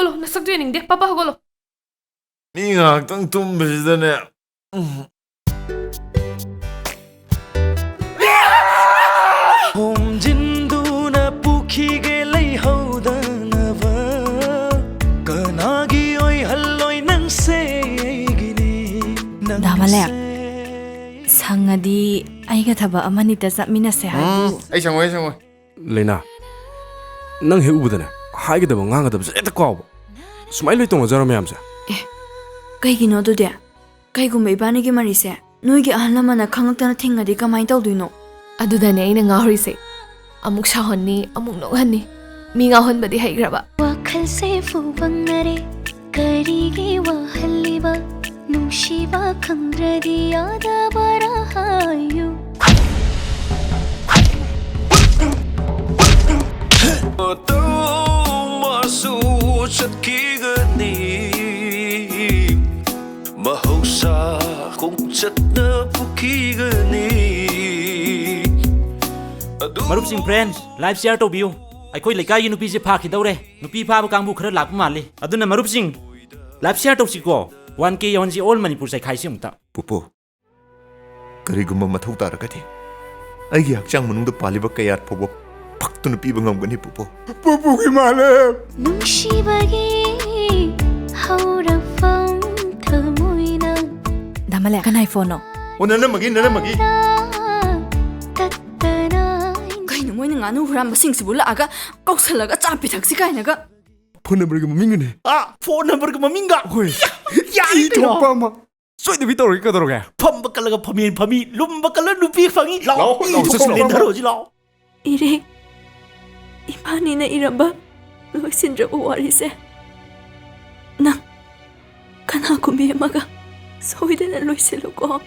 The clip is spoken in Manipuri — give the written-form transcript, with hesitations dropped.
hogolo, nasakto yaning dek, papa hogolo. Ni ngaktang tumbasdane. Homjinduna pukhige lei haudanava kanagi oi halloi nang se gini Damalek sangadi aiga thaba amani ta zamina se haibu Ai sangoi sangoi. Leina nang he ubudane haigedaba ngangadaba eta kaaba sumai loi tonga jara mayam se kaigino du de kaigumba ibani gi mari se noigi ahlamana khangaktana thingadi kamai tawduino Adudane aina ngahori se. Amuk shahonni, amuk nohanni. Mi ngahonbadi haigraba. Wakhal se fubangare karigi wahalliba nushiba khangradi yada barahayu to masu chatkigani mahausa kung chatna pukhigani Marupsing friends, live share to view. I quite like I nupi park dore. Nupi pa kambu khara lak mali. Aduna marupsing live share to siko. 1K on the all Manipur sai khaisi umta. Pupu. Karigumba mathau taragati. Aigi hakchang manungda paliba kayat phobo paktuna piba ngamgani pupu. Pupu ki male. nusibagi haurafam thamoina Damalek kan iPhone no Onana magi kaino moina nganu huram basing sibula aga kausalaga chapi thaksi kainaga phone number ga mingane Phone number ka maminga. hoi yai thokpa ma soi de bitor ka doroga Phamba kalaga phamin phami lumba kala nupi phangi. Lao len dharo ji lao. ire imani na iramba loisindra wari se na kana kumbi maga soidena loiselo ko